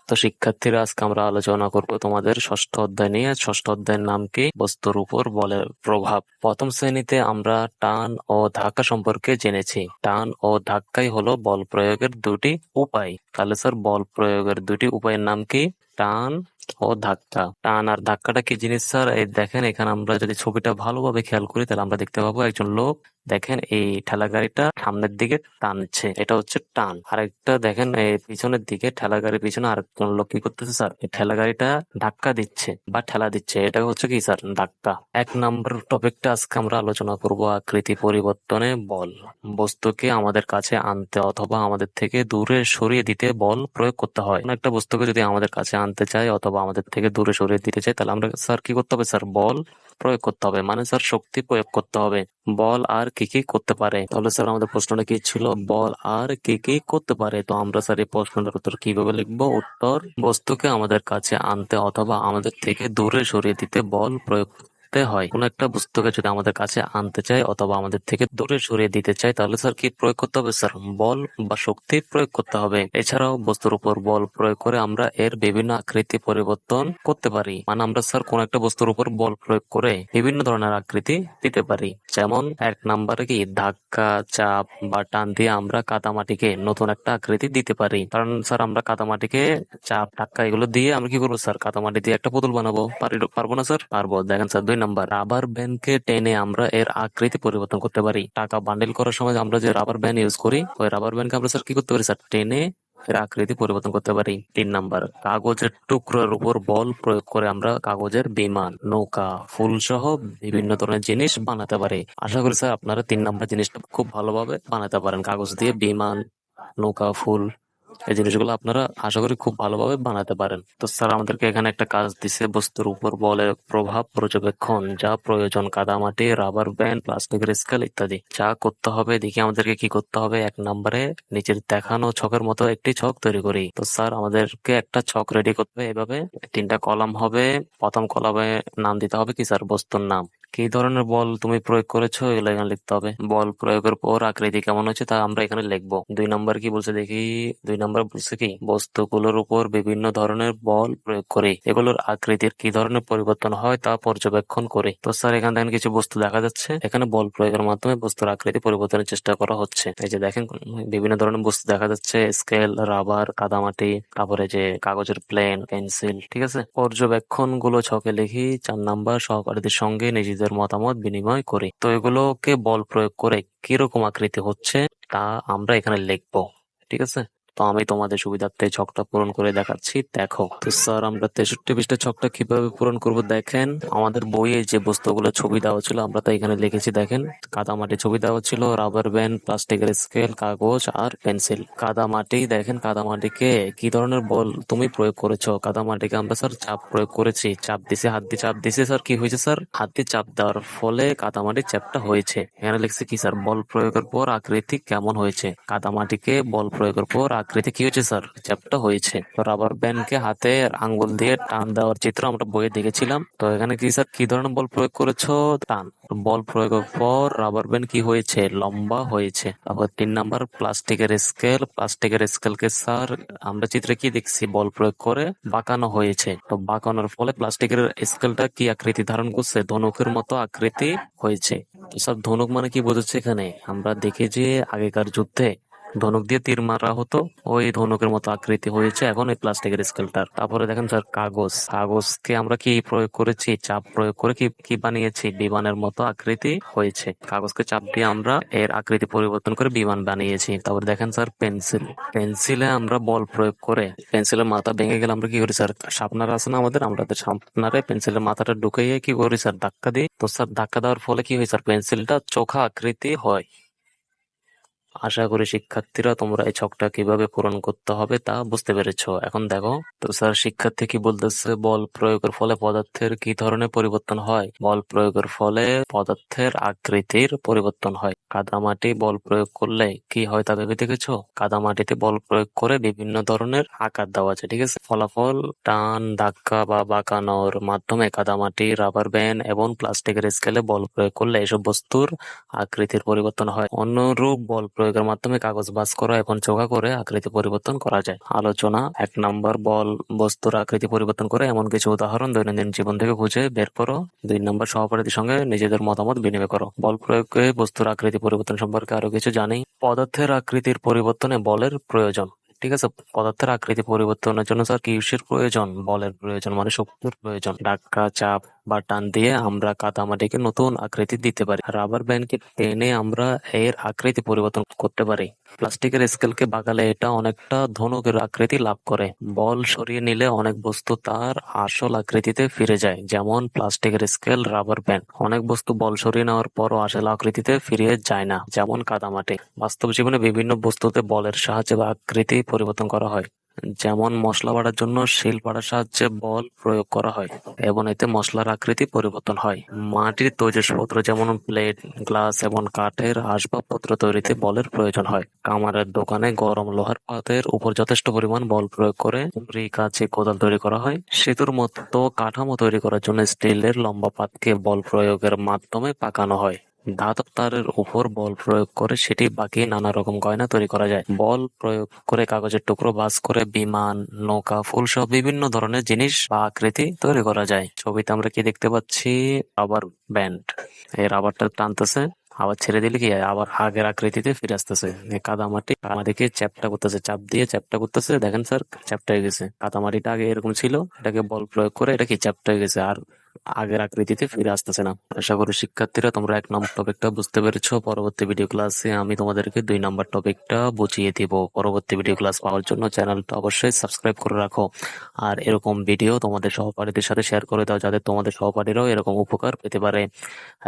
তো শিক্ষার্থীরা, আজকে আমরা আলোচনা করব তোমাদের ষষ্ঠ অধ্যায় নিয়ে। ষষ্ঠ অধ্যায়ের নাম কি? বস্তুর উপর বলের প্রভাব। প্রথম শ্রেণীতে আমরা টান ও ধাক্কা সম্পর্কে জেনেছি। টান ও ধাক্কাই হলো বল প্রয়োগের দুটি উপায়। তাহলে স্যার, বল প্রয়োগের দুটি উপায়ের নাম কি? টান ও ধাক্কা। টান আর ধাক্কাটা কি জিনিস স্যার? এই দেখেন, এখানে আমরা যদি ছবিটা ভালোভাবে খেয়াল করি তাহলে আমরা দেখতে পাবো একজন লোক, দেখেন, এই ঠেলা গাড়িটা সামনের দিকে টানছে, এটা হচ্ছে টান। আরেকটা দেখেন, এই পিছনের দিকে ঠেলা গাড়ির পিছনে আরেকজন লোক কি করতেছে স্যার? এই ঠেলা গাড়িটা ধাক্কা দিচ্ছে বা ঠেলা দিচ্ছে, এটা হচ্ছে কি স্যার? ধাক্কা। 1 নম্বর টপিকটা আজকে আমরা আলোচনা করব আকৃতি পরিবর্তনে বল। বস্তুকে আমাদের কাছে আনতে অথবা আমাদের থেকে দূরে সরিয়ে দিতে বল প্রয়োগ করতে হয়। কোনো একটা বস্তুকে যদি আমাদের কাছে আনতে চাই অথবা আমাদের থেকে দূরে সরিয়ে দিতে চাই তাহলে আমরা স্যার কি করতে হবে? স্যার, বল প্রয়োগ করতে হবে, মানে স্যার শক্তি প্রয়োগ করতে হবে। বল আর কি কি করতে পারে? তাহলে স্যার আমাদের প্রশ্নটা কি ছিল? বল আর কি কি করতে পারে? তো আমরা স্যার এই প্রশ্নটার উত্তর কিভাবে লিখবো? উত্তর: বস্তুকে আমাদের কাছে আনতে অথবা আমাদের থেকে দূরে সরিয়ে দিতে বল প্রয়োগ করতে হয়। কোন একটা বস্তুকে যদি আমাদের কাছে আনতে চাই অথবা আমাদের থেকে দূরে সরিয়ে দিতে চাই তাহলে স্যার কি প্রয়োগ করতে হবে? স্যার, বল বা শক্তি প্রয়োগ করতে হবে। এছাড়াও বস্তুর উপর বল প্রয়োগ করে আমরা এর বিভিন্ন আকৃতি পরিবর্তন করতে পারি। মানে আমরা স্যার কোন একটা বস্তুর উপর বল প্রয়োগ করে বিভিন্ন ধরনের আকৃতি দিতে পারি। যেমন 1 নম্বরে কি? ধাক্কা, চাপ বা টান দিয়ে আমরা কাদামাটিকে নতুন একটা আকৃতি দিতে পারি। কারণ স্যার আমরা কাদামাটিকে চাপ, ধাক্কা এগুলো দিয়ে আমরা কি করবো স্যার? কাদামাটি দিয়ে একটা পুতুল বানাবো। পারবো না স্যার? পারবো। দেখেন স্যার, 2 নম্বর, রাবার ব্যান্ডকে টেনে আমরা এর আকৃতি পরিবর্তন করতে পারি। টাকা বান্ডিল করার সময় আমরা যে রাবার ব্যান্ড ইউজ করি, ওই রাবার ব্যান্ডকে আমরা স্যার কি করতে পারি? স্যার, টেনে এর আকৃতি পরিবর্তন করতে পারি। 3 নম্বর, কাগজের টুকরোর উপর বল প্রয়োগ করে আমরা কাগজের বিমান, নৌকা, ফুল সহ বিভিন্ন ধরনের জিনিস বানাতে পারি। আশা করি স্যার আপনারা 3 নম্বর জিনিসটা খুব ভালোভাবে বানাতে পারেন। কাগজ দিয়ে বিমান, নৌকা, ফুল, এই জিনিসগুলো আপনারা আশা করি খুব ভালোভাবে বানাতে পারেন। তো স্যার আমাদেরকে এখানে একটা কাজ দিছে, বস্তুর উপর বলের প্রভাব পর্যবেক্ষণ, যা প্রয়োজন কাদামাটি, রাবার ব্যান্ড, প্লাস্টিকের স্কেল ইত্যাদি। যা করতে হবে দেখি আমাদেরকে কি করতে হবে? 1 নম্বরে নিচের দেখানো ছকের মতো একটি ছক তৈরি করি। তো স্যার আমাদেরকে একটা ছক রেডি করতে হবে। এভাবে 3টা কলাম হবে। প্রথম কলামে নাম দিতে হবে কি স্যার? বস্তুর নাম। কি ধরনের বল তুমি প্রয়োগ করেছো এগুলো এখানে লিখতে হবে। বল প্রয়োগের পর আকৃতি কেমন হচ্ছে তা আমরা এখানে লিখবো। 2 নম্বর কি বলছে দেখি? 2 নম্বর বলছে কি? বস্তুগুলোর উপর বিভিন্ন ধরনের বল প্রয়োগ করে এগুলোর আকৃতির কি ধরনের পরিবর্তন হয় তা পর্যবেক্ষণ করে। তো স্যার এখানে দেখেন কিছু বস্তু দেখা যাচ্ছে, এখানে বল প্রয়োগের মাধ্যমে বস্তুর আকৃতি পরিবর্তনের চেষ্টা করা হচ্ছে। এই যে দেখেন বিভিন্ন ধরনের বস্তু দেখা যাচ্ছে, স্কেল, রাবার, কাদামাটি, তারপরে যে কাগজের প্লেন, পেন্সিল। ঠিক আছে, পর্যবেক্ষণ গুলো ছকে লিখি। 4 নম্বর, সহপাঠীদের সঙ্গে নিজেদের মতামত বিনিময় করি। তো এগুলোকে বল প্রয়োগ করে কিরকম আকৃতি হচ্ছে তা আমরা এখানে লিখবো। ঠিক আছে, তো আমি তোমাদের সুবিধার্থে ছকটা পূরণ করে দেখাচ্ছি, দেখো। তো স্যার আমরা 63 পৃষ্ঠার ছকটা কিভাবে পূরণ করব দেখেন। আমাদের বইয়ে যে বস্তুগুলো ছবি দেওয়া ছিল আমরা তো এখানে লিখেছি। দেখেন, কাদামাটি ছবি দেওয়া ছিল, রাবার ব্যান্ড, প্লাস্টিকের স্কেল, কাগজ আর পেন্সিল। কাদামাটি, দেখেন কাদামাটিকে কি ধরনের বল তুমি প্রয়োগ করেছো? কাদামাটিকে আমরা স্যার চাপ প্রয়োগ করেছি, চাপ দিছে, হাত দিয়ে চাপ দিছে। স্যার কি হয়েছে স্যার? হাত দিয়ে চাপ দেওয়ার ফলে কাদামাটির চাপটা হয়েছে। এখানে লিখছে কি স্যার? বল প্রয়োগের পর আকৃতি কেমন হয়েছে? কাদামাটিকে বল প্রয়োগের পর আকৃতি কি হয়েছে স্যার? চ্যাপ্টা হয়েছে। তো রাবার ব্যান্ডকে হাতে আঙ্গুল দিয়ে টান দেওয়ার চিত্র আমরা বইয়ে দেখেছিলাম। তো এখানে কি স্যার কি ধরনের বল প্রয়োগ করেছো? টান। বল প্রয়োগের পর রাবার ব্যান্ড কি হয়েছে? লম্বা হয়েছে। তারপর 3 নম্বর, প্লাস্টিকের স্কেল। প্লাস্টিকের স্কেলকে স্যার আমরা চিত্রে কি দেখছি? বল প্রয়োগ করে বাঁকানো হয়েছে। তো বাঁকানোর ফলে প্লাস্টিকের স্কেলটা কি আকৃতি ধারণ করছে? ধনুকের মতো আকৃতি হয়েছে। তো স্যার ধনুক মানে কি বোঝাচ্ছে এখানে? আমরা দেখি যে আগেকার যুদ্ধে ধনুক দিয়ে তীর মারা হতো, ওই ধনুকের মতো আকৃতি হয়েছে এখন এই প্লাস্টিকের স্কেলটার। তারপরে দেখেন স্যার কাগজ, কাগজকে আমরা কি প্রয়োগ করেছি? চাপ প্রয়োগ করে কি কি বানিয়েছি? বিমানের মতো আকৃতি হয়েছে। কাগজকে চাপ দিয়ে আমরা এর আকৃতি পরিবর্তন করে বিমান বানিয়েছি। তারপরে দেখেন স্যার পেন্সিল, পেন্সিলে আমরা বল প্রয়োগ করে পেন্সিলের মাথা ভেঙে গেলে আমরা কি করি স্যার? শার্পনার আছে না আমাদের, আমরা শার্পনারে পেন্সিলের মাথাটা ঢুকিয়ে কি করি স্যার? ধাক্কা দিই। তো স্যার ধাক্কা দেওয়ার ফলে কি হয় স্যার? পেন্সিলটা চোখা আকৃতি হয়। আশা করি শিক্ষার্থীরা তোমরা এই ছকটা কিভাবে পূরণ করতে হবে তা বুঝতে পেরেছো। এখন দেখো, তো স্যার শিক্ষার্থী কি বলতেছে? বল প্রয়োগের ফলে পদার্থের কি ধরনের পরিবর্তন হয়? বল প্রয়োগের ফলে পদার্থের আকৃতির পরিবর্তন হয়। কাদামাটি বল প্রয়োগ করলে কি হয় তা ভেবে দেখেছো? কাদামাটিতে বল প্রয়োগ করে বিভিন্ন ধরনের আকার দেওয়া আছে। ঠিক আছে, ফলাফল: টান, ধাক্কা বা বাঁকানোর মাধ্যমে কাদামাটি, রাবার ব্যান্ড এবং প্লাস্টিকের স্কেলে বল প্রয়োগ করলে এসব বস্তুর আকৃতির পরিবর্তন হয়। অন্যরূপ বল প্রয়োগ প্রয়োগের মাধ্যমে কাগজ ভাঁজ করা এবং চোখা করে আকৃতি পরিবর্তন করা যায়। আলোচনা 1 নম্বর, বল বস্তুর আকৃতি পরিবর্তন করে এমন কিছু উদাহরণ দৈনন্দিন জীবন থেকে খুঁজে বের করো। 2 নম্বর, সহপাঠীদের সঙ্গে নিজেদের মতামত বিনিময় করো। বল প্রয়োগে বস্তুর আকৃতি পরিবর্তন সম্পর্কে আরো কিছু জানি। পদার্থের আকৃতির পরিবর্তনে বলের প্রয়োজন। ঠিক আছে, পদার্থের আকৃতি পরিবর্তনের জন্য স্যার কিসের প্রয়োজন? বলের প্রয়োজন, মানে শক্তির প্রয়োজন। ধাক্কা, চাপ বা টান দিয়ে আমরা কাদামাটিকে নতুন আকৃতি দিতে পারি। রাবার ব্যান্ডকে টেনে আমরা এর আকৃতি পরিবর্তন করতে পারি। প্লাস্টিকের স্কেলকে বাগালে এটা অনেকটা ধনুকের আকৃতি লাভ করে। বল সরিয়ে নিলে অনেক বস্তু তার আসল আকৃতিতে ফিরে যায়, যেমন প্লাস্টিকের স্কেল, রাবার ব্যান্ড। অনেক বস্তু বল সরিয়ে নেওয়ার পরও আসল আকৃতিতে ফিরে যায় না, যেমন কাদামাটি। বাস্তব জীবনে বিভিন্ন বস্তুতে বলের সাহায্যে আকৃতি পরিবর্তন করা হয়, যেমন মশলা বাটার জন্য শিল পাটার সাহায্যে বল প্রয়োগ করা হয় এবং এতে মশলার আকৃতি পরিবর্তন হয়। মাটির তৈজসপত্র যেমন প্লেট, গ্লাস এবং কাঠের আসবাবপত্র তৈরিতে বলের প্রয়োজন হয়। কামারের দোকানে গরম লোহার পাতের উপর যথেষ্ট পরিমাণ বল প্রয়োগ করে ছুরি, কাঁচি, কোদাল তৈরি করা হয়। সেতুর মতো কাঠামো তৈরি করার জন্য স্টিলের লম্বা পাতকে বল প্রয়োগের মাধ্যমে পাকানো হয়। ধাতব তারের উপর বল প্রয়োগ করে সেটি বাঁকিয়ে নানা রকম গয়না তৈরি করা যায়। বল প্রয়োগ করে কাগজের টুকরো ভাঁজ করে বিমান, নৌকা, ফুল সহ বিভিন্ন ধরনের জিনিস বা আকৃতি তৈরি করা যায়। ছবিতে আমরা কি দেখতে পাচ্ছি? Rubber band. এই রাবারটা টানতেছে, আবার ছেড়ে দিলে কি হয়? আবার আগের আকৃতিতে ফিরে আসতেছে। কাদামাটি আমাদেরকে চ্যাপ্টা করতেছে, চাপ দিয়ে চ্যাপ্টা করতেছে। দেখেন স্যার, চ্যাপ্টা হয়ে গেছে। কাদামাটিটা আগে এরকম ছিল, এটাকে বল প্রয়োগ করে এটা কি চ্যাপ্টা হয়ে গেছে, আর আগের আকৃতিতে ফিরে আসতেছে না। আশা করি শিক্ষার্থীরা তোমরা 1 নম্বর টপিকটা বুঝতে পেরেছো। পরবর্তী ভিডিও ক্লাসে আমি তোমাদেরকে 2 নম্বর টপিকটা বুঝিয়ে দিব। পরবর্তী ভিডিও ক্লাস পাওয়ার জন্য চ্যানেলটা অবশ্যই সাবস্ক্রাইব করে রাখো, আর এরকম ভিডিও তোমাদের সহপাঠীদের সাথে শেয়ার করে দাও, যাতে তোমাদের সহপাঠীরাও এরকম উপকার পেতে পারে।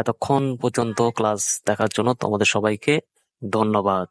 এতক্ষণ পর্যন্ত ক্লাস দেখার জন্য তোমাদের সবাইকে ধন্যবাদ।